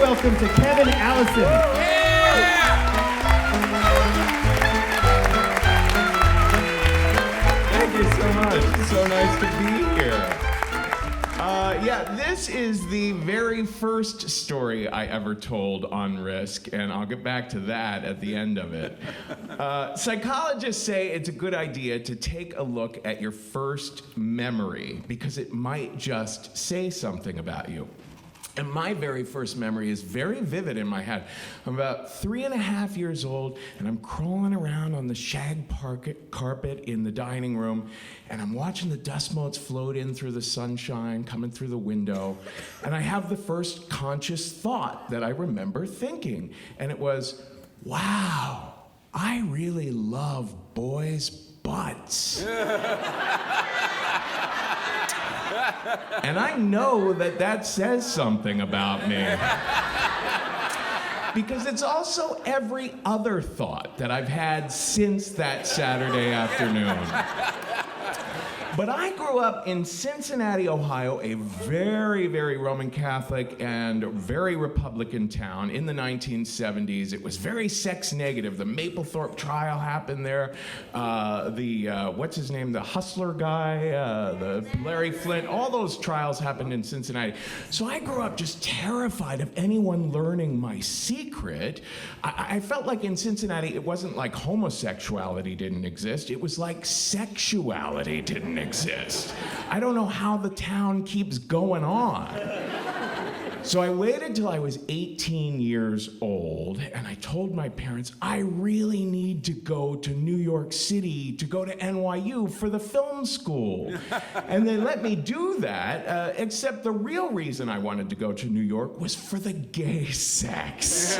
welcome to Kevin Allison. Thank you so much. It's so nice to be here. This is the very first story I ever told on Risk, and I'll get back to that at the end of it. Psychologists say it's a good idea to take a look at your first memory because it might just say something about you. And my very first memory is very vivid in my head. I'm about 3.5 years old, and I'm crawling around on the shag carpet in the dining room, and I'm watching the dust motes float in through the sunshine, coming through the window, and I have the first conscious thought that I remember thinking, and it was, wow, I really love boys' butts. And I know that that says something about me. Because it's also every other thought that I've had since that Saturday afternoon. But I grew up in Cincinnati, Ohio, a very, very Roman Catholic and very Republican town in the 1970s. It was very sex negative. The Mapplethorpe trial happened there. What's his name? The Hustler guy, the Larry Flint, all those trials happened in Cincinnati. So I grew up just terrified of anyone learning my secret. I felt like in Cincinnati, it wasn't like homosexuality didn't exist. It was like sexuality didn't exist. I don't know how the town keeps going on. So I waited till I was 18 years old, and I told my parents, I really need to go to New York City, to go to NYU for the film school. And they let me do that, except the real reason I wanted to go to New York was for the gay sex.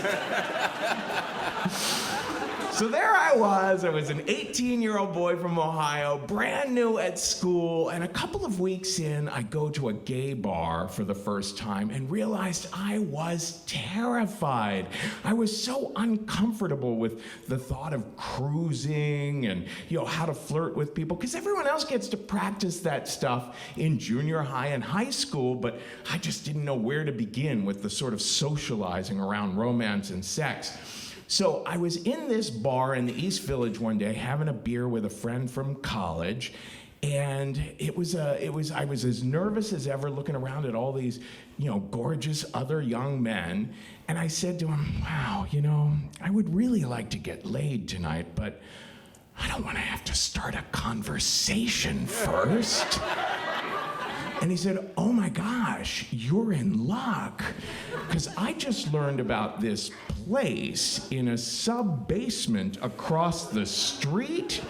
So there I was an 18-year-old boy from Ohio, brand new at school, and a couple of weeks in, I go to a gay bar for the first time and realized I was terrified. I was so uncomfortable with the thought of cruising and, how to flirt with people, because everyone else gets to practice that stuff in junior high and high school, but I just didn't know where to begin with the sort of socializing around romance and sex. So I was in this bar in the East Village one day having a beer with a friend from college, and I was as nervous as ever looking around at all these, gorgeous other young men, and I said to him, wow, I would really like to get laid tonight, but I don't want to have to start a conversation first. And he said, oh my gosh, you're in luck. Because I just learned about this place in a sub-basement across the street.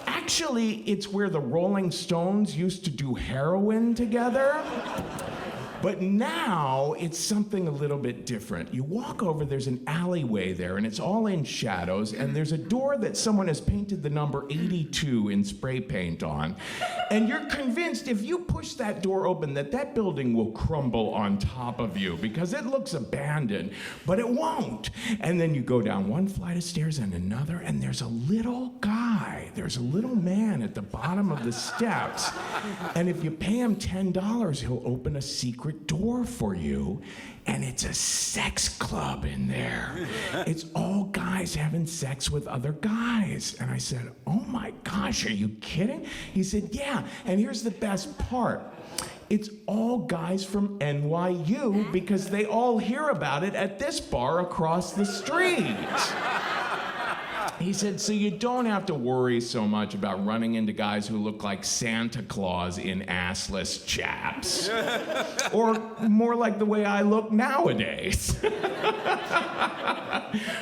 Actually, it's where the Rolling Stones used to do heroin together. But now it's something a little bit different. You walk over, there's an alleyway there, and it's all in shadows, and there's a door that someone has painted the number 82 in spray paint on. And you're convinced if you push that door open that building will crumble on top of you because it looks abandoned, but it won't. And then you go down one flight of stairs and another, and there's a little guy, there's a little man at the bottom of the steps. And if you pay him $10, he'll open a secret door for you, and it's a sex club in there. It's all guys having sex with other guys. And I said, oh my gosh, are you kidding? He said, yeah, and here's the best part. It's all guys from NYU because they all hear about it at this bar across the street. He said, so you don't have to worry so much about running into guys who look like Santa Claus in assless chaps. Or more like the way I look nowadays.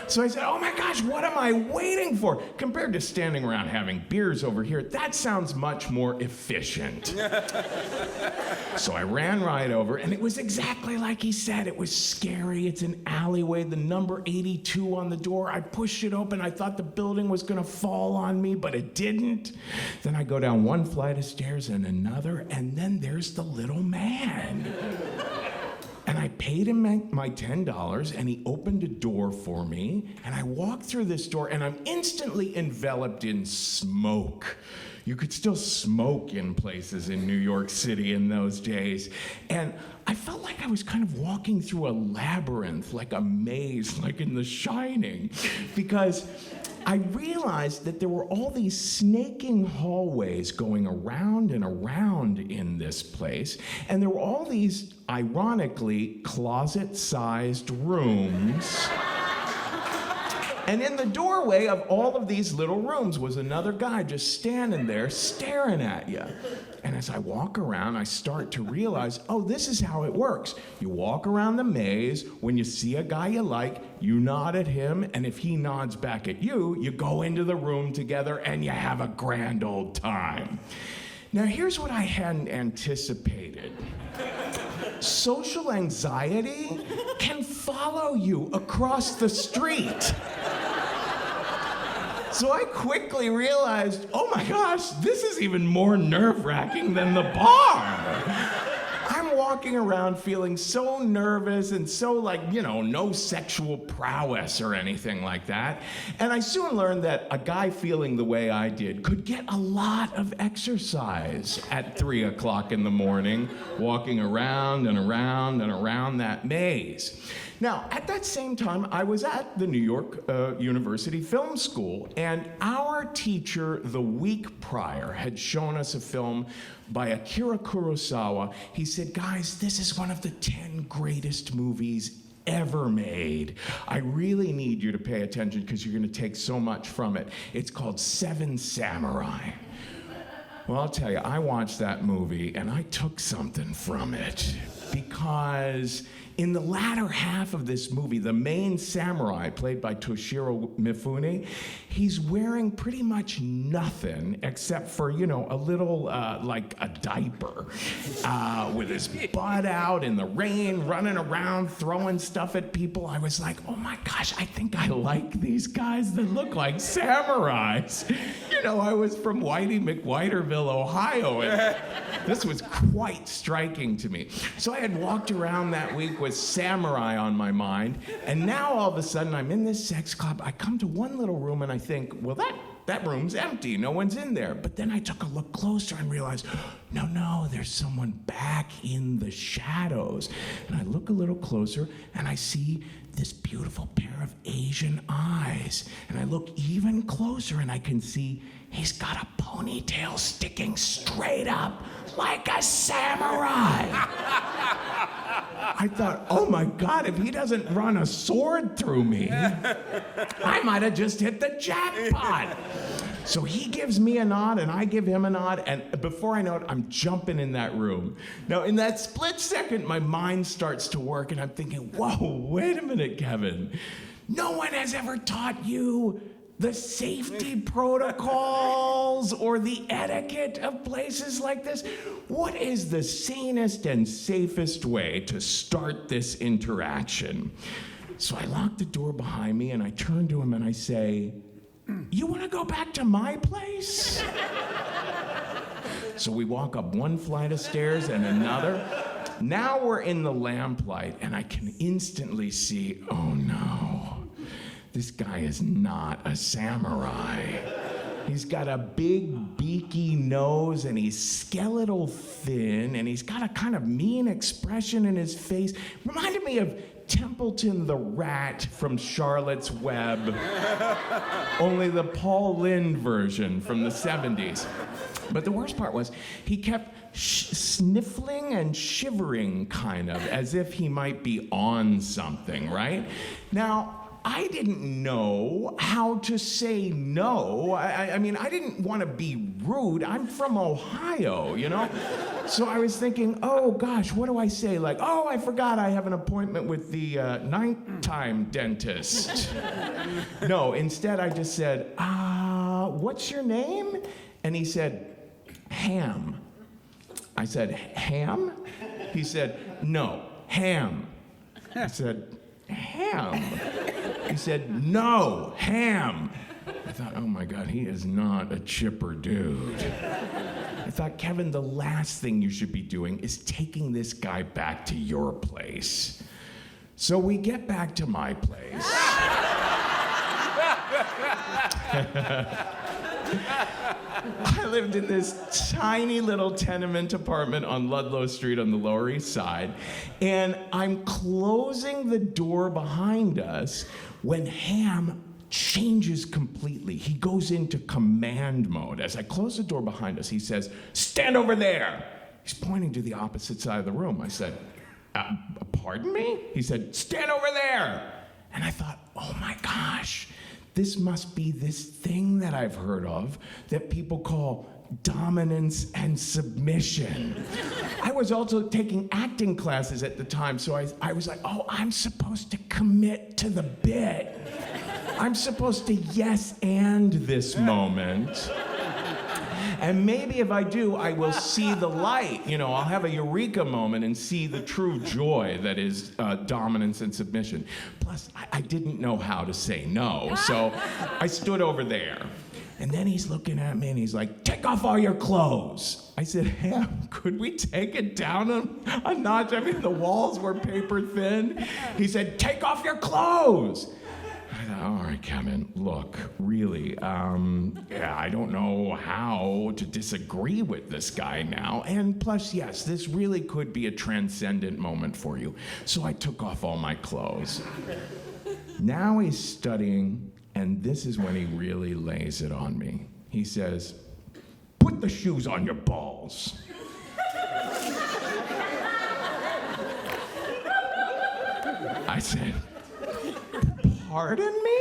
So I said, oh my gosh, what am I waiting for? Compared to standing around having beers over here, that sounds much more efficient. So I ran right over, and it was exactly like he said. It was scary. It's an alleyway, the number 82 on the door. I pushed it open. I thought the building was going to fall on me, but it didn't. Then I go down one flight of stairs and another, and then there's the little man. And I paid him my $10, and he opened a door for me, and I walked through this door, and I'm instantly enveloped in smoke. You could still smoke in places in New York City in those days. And I felt like I was kind of walking through a labyrinth, like a maze, like in The Shining, because I realized that there were all these snaking hallways going around and around in this place, and there were all these, ironically, closet-sized rooms. And in the doorway of all of these little rooms was another guy just standing there staring at you. And as I walk around, I start to realize, oh, this is how it works. You walk around the maze. When you see a guy you like, you nod at him. And if he nods back at you, you go into the room together and you have a grand old time. Now, here's what I hadn't anticipated. Social anxiety can follow you across the street. So I quickly realized, oh my gosh, this is even more nerve-wracking than the bar. I'm walking around feeling so nervous and so like, no sexual prowess or anything like that. And I soon learned that a guy feeling the way I did could get a lot of exercise at 3 o'clock in the morning, walking around and around and around that maze. Now, at that same time, I was at the New York University Film School, and our teacher the week prior had shown us a film by Akira Kurosawa. He said, guys, this is one of the 10 greatest movies ever made. I really need you to pay attention because you're going to take so much from it. It's called Seven Samurai. Well, I'll tell you, I watched that movie, and I took something from it because in the latter half of this movie, the main samurai, played by Toshiro Mifune, he's wearing pretty much nothing except for, a little, like a diaper, with his butt out in the rain, running around, throwing stuff at people. I was like, oh my gosh, I think I like these guys that look like samurais. I was from Whitey McWhiterville, Ohio, and this was quite striking to me. So I had walked around that week with samurai on my mind, and now all of a sudden I'm in this sex club. I come to one little room and I think, well, that room's empty. No one's in there. But then I took a look closer and realized, no, there's someone back in the shadows. And I look a little closer and I see this beautiful pair of Asian eyes. And I look even closer and I can see he's got a ponytail sticking straight up like a samurai. I thought, oh my God, if he doesn't run a sword through me, I might have just hit the jackpot. So he gives me a nod and I give him a nod, and before I know it, I'm jumping in that room. Now, in that split second, my mind starts to work and I'm thinking, whoa, wait a minute, Kevin. No one has ever taught you the safety protocols or the etiquette of places like this. What is the sanest and safest way to start this interaction? So I lock the door behind me and I turn to him and I say, you want to go back to my place? So we walk up one flight of stairs and another. Now we're in the lamplight and I can instantly see, oh no. This guy is not a samurai. He's got a big beaky nose and he's skeletal thin and he's got a kind of mean expression in his face. Reminded me of Templeton the Rat from Charlotte's Web, only the Paul Lynde version from the 70s. But the worst part was he kept sniffling and shivering kind of as if he might be on something, right? Now, I didn't know how to say no. I mean, I didn't want to be rude. I'm from Ohio, So I was thinking, oh gosh, what do I say? Like, oh, I forgot I have an appointment with the nighttime dentist. No, instead I just said, what's your name? And he said, Ham. I said, Ham? He said, no, Ham. I said, Ham. He said, no, Ham. I thought, oh my God, he is not a chipper dude. I thought, Kevin, the last thing you should be doing is taking this guy back to your place. So we get back to my place. I lived in this tiny little tenement apartment on Ludlow Street on the Lower East Side, and I'm closing the door behind us when Ham changes completely. He goes into command mode. As I close the door behind us, he says, "Stand over there." He's pointing to the opposite side of the room. I said, pardon me? He said, "Stand over there." And I thought, oh my gosh, this must be this thing that I've heard of that people call dominance and submission. I was also taking acting classes at the time, so I was like, oh, I'm supposed to commit to the bit. I'm supposed to yes and this moment. And maybe if I do, I will see the light. You know, I'll have a eureka moment and see the true joy that is dominance and submission. Plus, I didn't know how to say no, so I stood over there. And then he's looking at me and he's like, "Take off all your clothes." I said, "Ham, could we take it down a notch? I mean, the walls were paper thin." He said, "Take off your clothes." I thought, all right, Kevin, look, really, I don't know how to disagree with this guy now. And plus, yes, this really could be a transcendent moment for you. So I took off all my clothes. Now he's studying, and this is when he really lays it on me. He says, "Put the shoes on your balls." I said, "Pardon me?"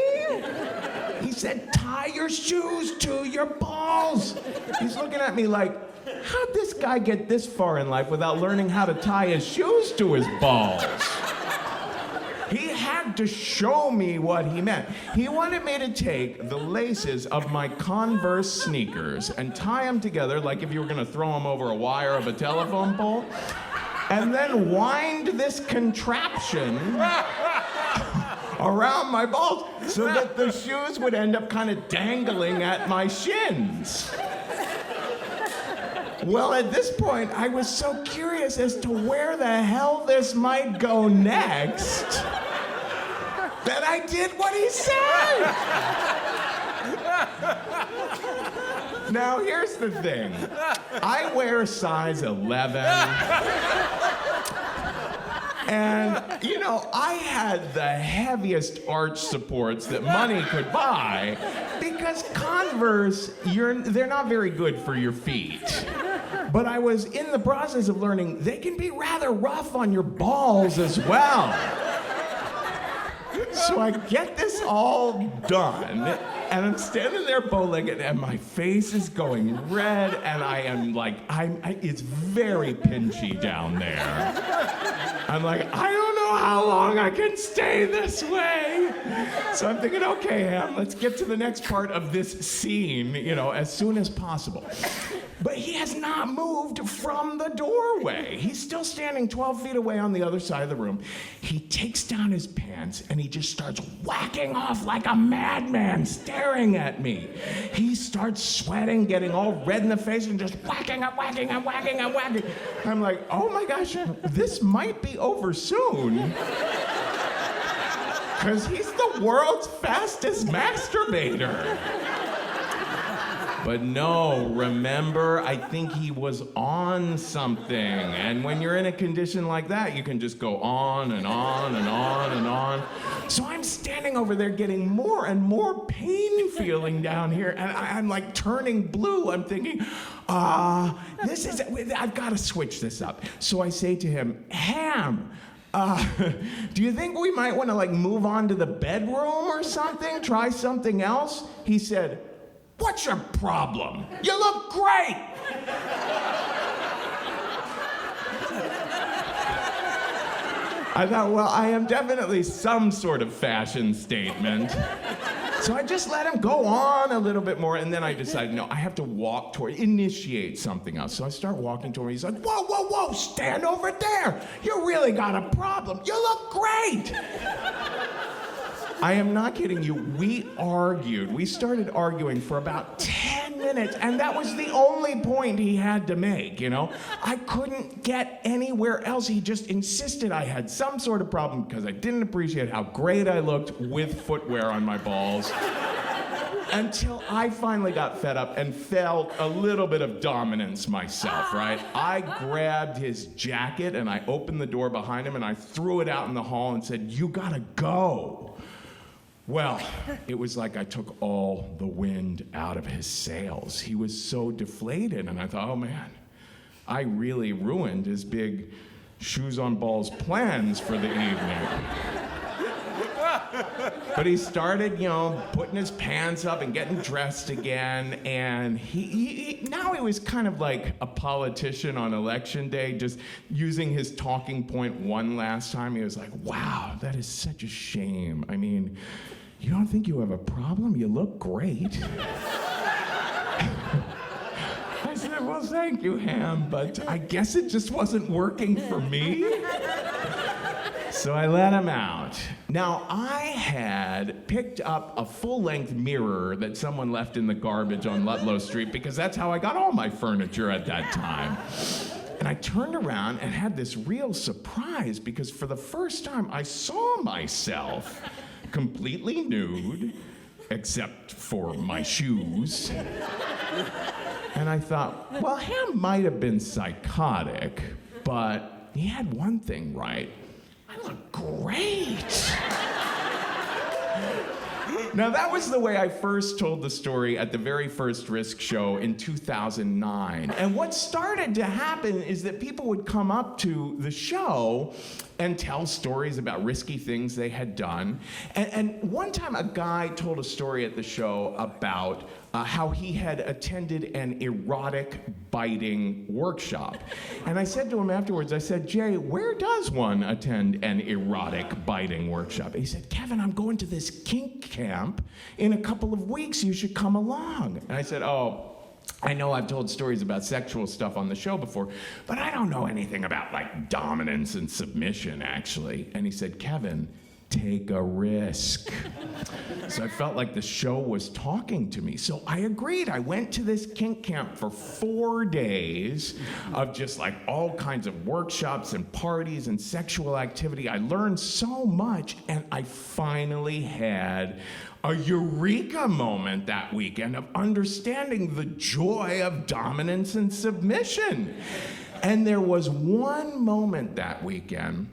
He said, "Tie your shoes to your balls." He's looking at me like, how'd this guy get this far in life without learning how to tie his shoes to his balls? He had to show me what he meant. He wanted me to take the laces of my Converse sneakers and tie them together like if you were gonna throw them over a wire of a telephone pole, and then wind this contraption around my balls so that the shoes would end up kind of dangling at my shins. Well, at this point, I was so curious as to where the hell this might go next that I did what he said. Now, here's the thing. I wear size 11. And, you know, I had the heaviest arch supports that money could buy because Converse, they're not very good for your feet. But I was in the process of learning they can be rather rough on your balls as well. So I get this all done, and I'm standing there bow-legged, and my face is going red, and I am like, it's very pinchy down there. I'm like, I don't know how long I can stay this way. So I'm thinking, okay, Ham, let's get to the next part of this scene, you know, as soon as possible. But he has not moved from the doorway. He's still standing 12 feet away on the other side of the room. He takes down his pants and he just starts whacking off like a madman, staring at me. He starts sweating, getting all red in the face and just whacking up, whacking up, whacking up, whacking. I'm like, oh my gosh, this might be over soon. Because he's the world's fastest masturbator. But no, remember, I think he was on something. And when you're in a condition like that, you can just go on and on and on and on. So I'm standing over there getting more and more pain feeling down here. And I'm like turning blue. I'm thinking, I've got to switch this up. So I say to him, Ham, do you think we might want to like move on to the bedroom or something? Try something else? He said, "What's your problem? You look great!" I thought, well, I am definitely some sort of fashion statement. So I just let him go on a little bit more, and then I decided, no, I have to initiate something else. So I start walking toward him. He's like, whoa, whoa, whoa, stand over there. You really got a problem. You look great. I am not kidding you. We started arguing for about 10 minutes, and that was the only point he had to make, you know? I couldn't get anywhere else. He just insisted I had some sort of problem because I didn't appreciate how great I looked with footwear on my balls. Until I finally got fed up and felt a little bit of dominance myself, right? I grabbed his jacket and I opened the door behind him and I threw it out in the hall and said, "You gotta go." Well, it was like I took all the wind out of his sails. He was so deflated, and I thought, oh man, I really ruined his big shoes on balls plans for the evening. But he started, putting his pants up and getting dressed again, and now he was kind of like a politician on election day, just using his talking point one last time. He was like, "Wow, that is such a shame. I mean, you don't think you have a problem? You look great." I said, "Well, thank you, Ham, but I guess it just wasn't working for me." So I let him out. Now, I had picked up a full-length mirror that someone left in the garbage on Ludlow Street because that's how I got all my furniture at that time. And I turned around and had this real surprise because for the first time I saw myself completely nude, except for my shoes. And I thought, well, Ham might have been psychotic, but he had one thing right. I look great. Now, that was the way I first told the story at the very first Risk show in 2009. And what started to happen is that people would come up to the show and tell stories about risky things they had done. And one time a guy told a story at the show about how he had attended an erotic biting workshop. And I said to him afterwards, I said, "Jay, where does one attend an erotic biting workshop?" He said, "Kevin, I'm going to this kink camp in a couple of weeks. You should come along." And I said, "Oh, I know I've told stories about sexual stuff on the show before, but I don't know anything about like dominance and submission, actually." And he said, "Kevin, take a risk." So I felt like the show was talking to me. So I agreed. I went to this kink camp for 4 days of just like all kinds of workshops and parties and sexual activity. I learned so much, and I finally had a eureka moment that weekend of understanding the joy of dominance and submission. And there was one moment that weekend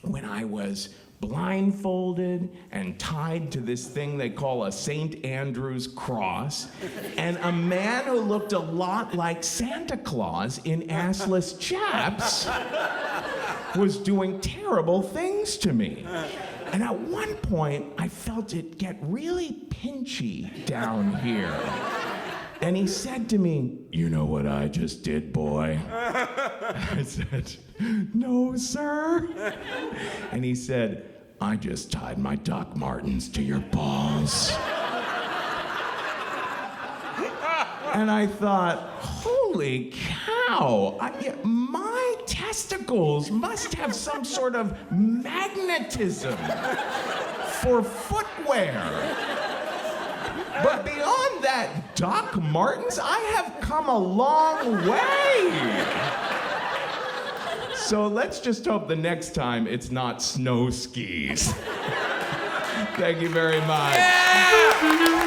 when I was blindfolded and tied to this thing they call a St. Andrew's cross, and a man who looked a lot like Santa Claus in assless chaps was doing terrible things to me. And at one point, I felt it get really pinchy down here. And he said to me, "You know what I just did, boy?" I said, "No, sir." And he said, "I just tied my Doc Martens to your balls." And I thought, holy cow, my testicles must have some sort of magnetism for footwear. But beyond that, Doc Martens, I have come a long way. So let's just hope the next time it's not snow skis. Thank you very much. Yeah!